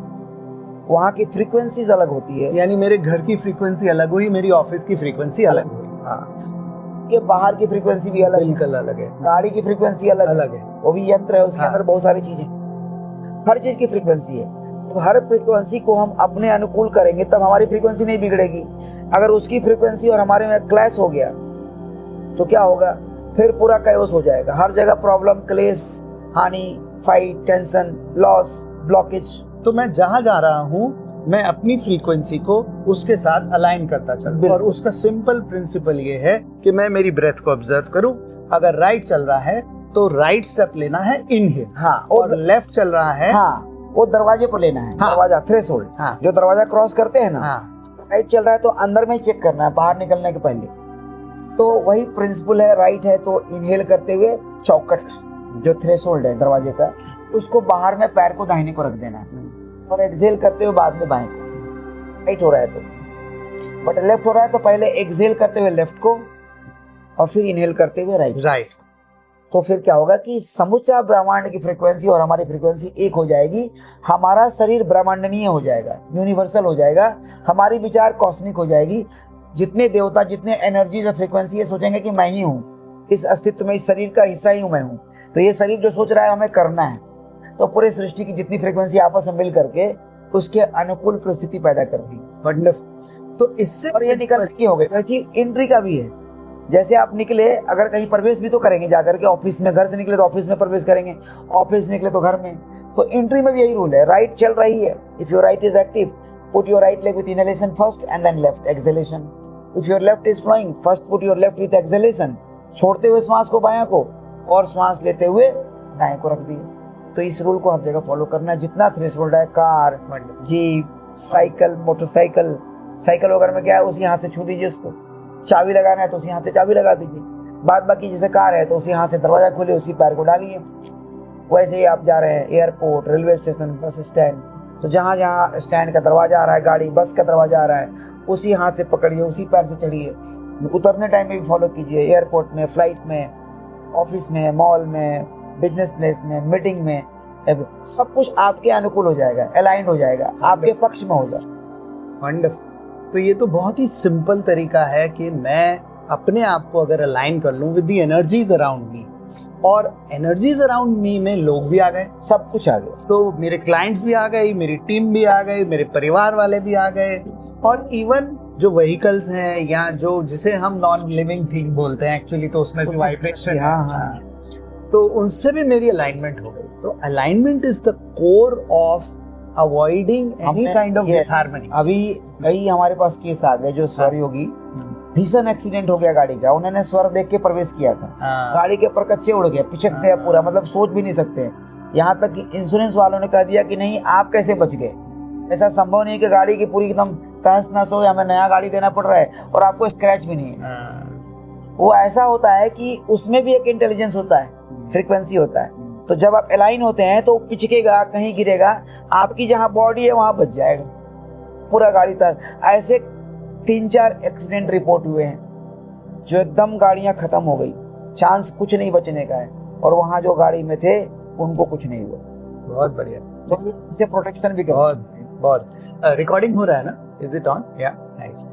Speaker 2: वहाँ की फ्रीक्वेंसीज अलग होती है।
Speaker 1: यानी मेरे घर की फ्रीक्वेंसी अलग हुई, मेरी ऑफिस की फ्रीक्वेंसी अलग हुई।
Speaker 2: हाँ, के बाहर की फ्रीक्वेंसी भी अलग
Speaker 1: है,
Speaker 2: गाड़ी की फ्रीक्वेंसी अलग है, वो भी यंत्र है, उसके अंदर बहुत सारी चीजें, हर चीज की फ्रीक्वेंसी है। तो हर फ्रीक्वेंसी को हम अपने अनुकूल करेंगे तब हमारी फ्रीक्वेंसी नहीं बिगड़ेगी। अगर उसकी फ्रीक्वेंसी और हमारे में क्लैश हो गया तो क्या होगा, फिर पूरा कैओस हो जाएगा। हर जगह प्रॉब्लम, क्लेश, हानि, फाइट, टेंशन, लॉस, ब्लॉकेज।
Speaker 1: तो मैं जहां जा रहा हूं, मैं अपनी फ्रीक्वेंसी को उसके साथ अलाइन करता चलूं। और उसका सिंपल प्रिंसिपल ये है कि मैं मेरी ब्रेथ को ऑब्जर्व करूं। अगर राइट चल रहा है तो राइट स्टेप लेना है, इनहेल।
Speaker 2: हाँ,
Speaker 1: और लेफ्ट चल रहा है,
Speaker 2: हाँ, वो दरवाजे पर लेना है। हाँ, दरवाजा, थ्रेशोल्ड।
Speaker 1: हाँ,
Speaker 2: जो दरवाजा क्रॉस करते हैं ना,
Speaker 1: हाँ,
Speaker 2: राइट चल रहा है तो अंदर में चेक करना है, बाहर निकलने के पहले। तो वही प्रिंसिपल है। राइट है तो इनहेल करते हुए चौकट जो थ्रेशोल्ड है दरवाजे का, उसको बाहर में पैर को दाहिने को रख देना है, और एक्सेल करते हुए बाद में बाएं को। राइट हो रहा है तो, बट लेफ्ट हो रहा है तो पहले एक्सेल करते हुए लेफ्ट को और फिर इनहेल करते हुए राइट। तो फिर क्या होगा कि समूचा ब्रह्मांड की फ्रीक्वेंसी और हमारी फ्रीक्वेंसी एक हो जाएगी। हमारा शरीर ब्रह्मांडनीय हो जाएगा, यूनिवर्सल हो जाएगा, हमारी विचार कॉस्मिक हो जाएगी। जितने देवता, जितने एनर्जीज और फ्रीक्वेंसी ये सोचेंगे कि मैं ही हूँ, इस अस्तित्व में, इस शरीर का हिस्सा ही हूँ मैं हूँ, तो ये शरीर जो सोच रहा है हमें करना है, तो पूरे सृष्टि की जितनी फ्रीक्वेंसी आपस में मिल करके उसके अनुकूल परिस्थिति पैदा कर दी।
Speaker 1: वंडरफुल। तो इससे
Speaker 2: और ये निकल की हो गई। वैसी एंट्री का भी है, जैसे आप निकले, अगर कहीं प्रवेश भी तो करेंगे जाकर के ऑफिस में, घर से निकले तो ऑफिस में प्रवेश करेंगे, ऑफिस निकले तो घर में। तो एंट्री में भी यही रूल है, राइट चल रही है, if your right is active, put your right leg with inhalation first and then left exhalation. If your left is flowing, first put your left with exhalation, छोड़ते हुए श्वास को बायां को और श्वास लेते हुए दाएं को रख दिए। तो इस रूल को हर जगह फॉलो करना है। जितना थ्रेशोल्ड है, car, jeep, cycle, motorcycle, cycle वगैरह में क्या है, उसी हाथ से छू दीजिए उसको। चाबी लगाना है तो उसी हाथ से चाबी लगा दीजिए। बाद बाकी जैसे कार है तो उसी हाथ से दरवाजा खोले, उसी पैर को डालिए। वैसे ही आप जा रहे हैं airport, railway station, bus stand, तो जहाँ जहाँ स्टैंड का दरवाजा आ रहा है, गाड़ी बस का दरवाजा आ रहा है, उसी हाथ से पकड़िए, उसी पैर से चढ़िए। उतरने टाइम में भी फॉलो कीजिए। एयरपोर्ट में, फ्लाइट में, ऑफिस में, मॉल में, बिजनेस प्लेस में, मीटिंग में, सब कुछ आपके अनुकूल हो जाएगा, अलाइंड हो जाएगा, आपके पक्ष में होगा।
Speaker 1: वंडरफुल। तो ये तो बहुत ही सिंपल तरीका है कि मैं अपने आप को अगर अलाइन कर लूं with the energies around me, और एनर्जीज अराउंड मी में लोग भी आ गए,
Speaker 2: सब कुछ आ गया।
Speaker 1: तो मेरे क्लाइंट्स भी आ गए, मेरी टीम भी आ गई, मेरे परिवार वाले भी आ गए, और इवन जो व्हीकल्स हैं या जो जिसे हम नॉन लिविंग थिंग बोलते हैं एक्चुअली, तो उसमें भी वाइब्रेशन है, तो उनसे भी मेरी अलाइनमेंट हो गई। तो alignment is the core of avoiding any kind of disharmony.
Speaker 2: अभी कई हमारे पास केस आ गए जो स्वर योगी, भीषण एक्सीडेंट हो गया गाड़ी का, उन्होंने स्वर देख के प्रवेश किया था, गाड़ी के ऊपर कच्चे उड़ गए, पिछक गया पूरा, मतलब सोच भी नहीं सकते। यहाँ तक कि इंश्योरेंस वालों ने कह दिया कि नहीं, आप कैसे बच गए, ऐसा संभव नहीं कि गाड़ी की पूरी एकदम तहस नहस हो, हमें नया गाड़ी देना पड़ रहा है और आपको स्क्रैच भी नहीं है। वो ऐसा होता है कि उसमें भी एक इंटेलिजेंस होता है, फ्रीक्वेंसी होता है। तो जब आप अलाइन होते हैं तो पिचकेगा, कहीं गिरेगा, आपकी जहाँ बॉडी है वहां बच जाएगा, पूरा गाड़ी तक। ऐसे 3-4 एक्सीडेंट रिपोर्ट हुए हैं जो एकदम गाड़ियां खत्म हो गई, चांस कुछ नहीं बचने का है, और वहां जो गाड़ी में थे उनको कुछ नहीं हुआ।
Speaker 1: बहुत बढ़िया।
Speaker 2: तो इससे प्रोटेक्शन भी
Speaker 1: बहुत बहुत रिकॉर्डिंग हो रहा है ना? Is it on? या नाइस।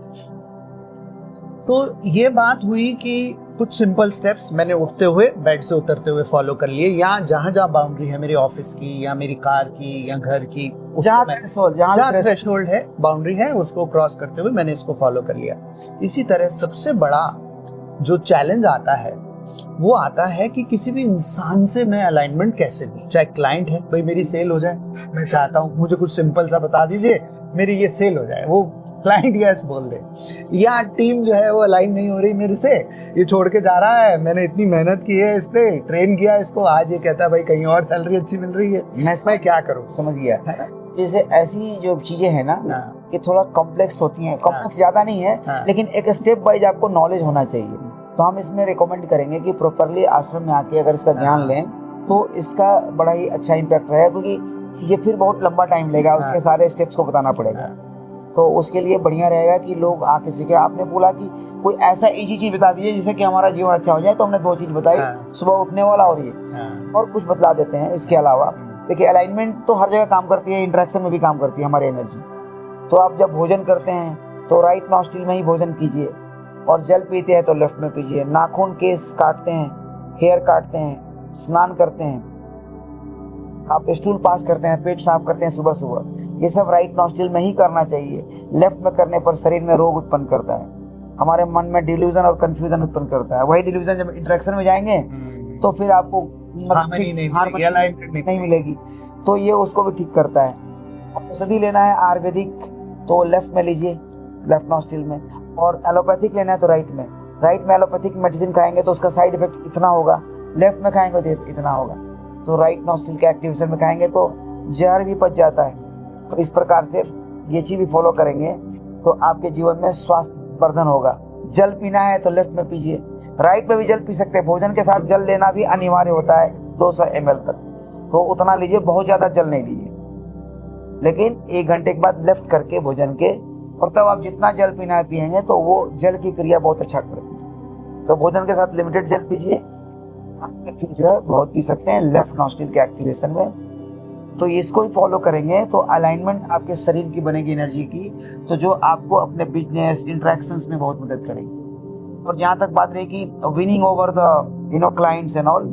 Speaker 1: तो ये बात हुई कि कुछ सिंपल स्टेप्स मैंने उठते हुए, बेड से उतरते हुए फॉलो कर लिए, या जहां जहां बाउंड्री है मेरी ऑफिस की या मेरी कार की या घर की,
Speaker 2: जहां
Speaker 1: थ्रेशोल्ड है, बाउंड्री है, उसको क्रॉस करते हुए मैंने इसको फॉलो कर लिया। इसी तरह सबसे बड़ा जो चैलेंज आता है वो आता है कि किसी भी इंसान से मैं अलाइनमेंट कैसे लूं। चाहे क्लाइंट है, भाई मेरी सेल हो जाए, मैं चाहता हूं मुझे कुछ सिंपल सा बता दीजिए, मेरी ये सेल हो जाए, वो क्लाइंट यस बोल दे। या टीम जो है वो अलाइन नहीं हो रही मेरे से, ये छोड़ के जा रहा है, मैंने इतनी मेहनत की है इस पे, ट्रेन किया इसको, आज ये कहता है भाई कहीं और सैलरी अच्छी मिल रही है, मैं क्या करूं?
Speaker 2: समझ गया। जैसे ऐसी जो चीजें हैं ना, कि थोड़ा कॉम्प्लेक्स होती हैं, कॉम्प्लेक्स ज्यादा नहीं है, लेकिन एक स्टेप वाइज आपको नॉलेज होना चाहिए। तो हम इसमें रिकमेंड करेंगे कि प्रॉपरली आश्रम में आके अगर इसका ज्ञान लें तो इसका बड़ा ही अच्छा इम्पैक्ट रहेगा, क्योंकि ये फिर बहुत लंबा टाइम लेगा, उसके सारे स्टेप्स को बताना पड़ेगा। तो उसके लिए बढ़िया रहेगा कि लोग आके सीखे। आपने बोला कि कोई ऐसा इजी चीज बता दीजिए जिससे कि हमारा जीवन अच्छा हो जाए, तो हमने 2 चीज बताई, सुबह उठने वाला और ये, और कुछ बतला देते हैं इसके अलावा। देखिए अलाइनमेंट तो हर जगह काम करती है, इंटरेक्शन में भी काम करती है हमारी एनर्जी। तो आप जब भोजन करते हैं तो राइट नॉस्ट्रिल में ही भोजन कीजिए, और जल पीते हैं तो लेफ्ट में पीजिए। नाखून, केस काटते हैं, हेयर काटते हैं, स्नान करते हैं, आप स्टूल पास करते हैं, पेट साफ करते हैं सुबह सुबह, ये सब राइट नॉस्ट्रिल में ही करना चाहिए। लेफ्ट में करने पर शरीर में रोग उत्पन्न करता है, हमारे मन में डिल्यूजन और कंफ्यूजन उत्पन्न करता है। वही डिल्यूजन जब इंटरेक्शन में जाएंगे तो फिर आपको हार्मनी नहीं मिलेगी, तो ये उसको भी ठीक करता है। औषधि लेना है आयुर्वेदिक तो लेफ्ट में लीजिए, लेफ्ट नॉस्ट्रिल में, और एलोपैथिक लेना है तो राइट में। राइट में एलोपैथिक मेडिसिन खाएंगे तो उसका साइड इफेक्ट इतना होगा, लेफ्ट में खाएंगे तो इतना होगा। तो राइट नॉस्ट्रिल के एक्टिवेशन में खाएंगे तो जहर भी पच जाता है। तो इस प्रकार से ये चीज भी फॉलो करेंगे तो आपके जीवन में स्वास्थ्य वर्धन होगा। जल पीना है तो लेफ्ट में पीजिए, राइट में भी जल पी सकते हैं। भोजन के साथ जल लेना भी अनिवार्य होता है, 200 ml तक, तो उतना लीजिए, बहुत ज्यादा जल नहीं लीजिए। लेकिन 1 घंटे के बाद लेफ्ट करके भोजन के, और तब आप जितना जल पीना है पिएंगे तो वो जल की क्रिया बहुत अच्छा करती है। तो भोजन के साथ लिमिटेड जल पीजिए, फिर जो है बहुत पी सकते हैं लेफ्ट नॉस्ट्रिल के एक्टिवेशन में। तो इसको ही फॉलो करेंगे तो अलाइनमेंट आपके शरीर की बनेगी, एनर्जी की, तो जो आपको अपने बिजनेस इंटरेक्शंस में बहुत मदद करेगी। और जहाँ तक बात रही कि winning over the clients and all,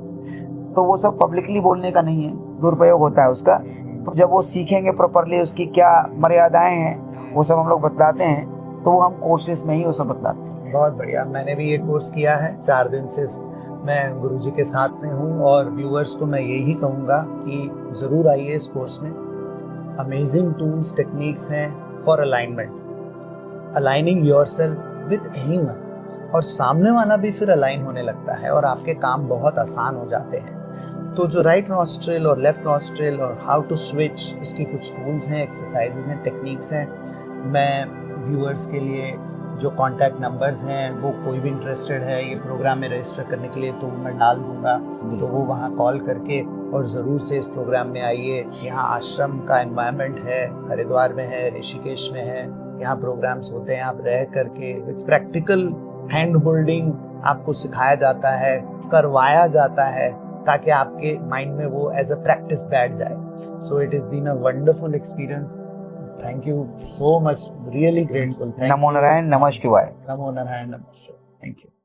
Speaker 2: तो वो सब पब्लिकली बोलने का नहीं है, दुरुपयोग होता है उसका। तो जब वो सीखेंगे प्रॉपरली उसकी क्या मर्यादाएं हैं, वो सब हम लोग बतलाते हैं, तो वो हम कोर्सेज में ही वो सब बतलाते हैं।
Speaker 1: बहुत बढ़िया। मैंने भी ये कोर्स किया है, 4 दिन से मैं गुरुजी के साथ में हूँ, और व्यूअर्स को मैं यही कहूँगा कि ज़रूर आइए इस कोर्स में। अमेजिंग टूल्स, टेक्निक्स हैं for alignment, aligning yourself with anyone. और सामने वाला भी फिर अलाइन होने लगता है और आपके काम बहुत आसान हो जाते हैं। तो जो राइट नॉस्ट्रिल और लेफ्ट नॉस्ट्रिल और हाउ टू स्विच, इसकी कुछ टूल्स हैं, एक्सरसाइजेज हैं, टेक्निक्स हैं। मैं व्यूअर्स के लिए जो कॉन्टैक्ट नंबर्स हैं, वो कोई भी इंटरेस्टेड है ये प्रोग्राम में रजिस्टर करने के लिए तो मैं डाल दूंगा, तो वो वहाँ कॉल करके और ज़रूर से इस प्रोग्राम में आइए। यहाँ आश्रम का एनवायरनमेंट है, हरिद्वार में है, ऋषिकेश में है, यहाँ प्रोग्राम्स होते हैं। आप रह करके विद प्रैक्टिकल हैंड होल्डिंग आपको सिखाया जाता है, करवाया जाता है, ताकि आपके माइंड में वो एज अ प्रैक्टिस बैठ जाए। So it is been a wonderful experience. Thank you so much. Really grateful.
Speaker 2: नमो नारायण, नमः शिवाय।
Speaker 1: Namo Narayana. Namaste. Thank you.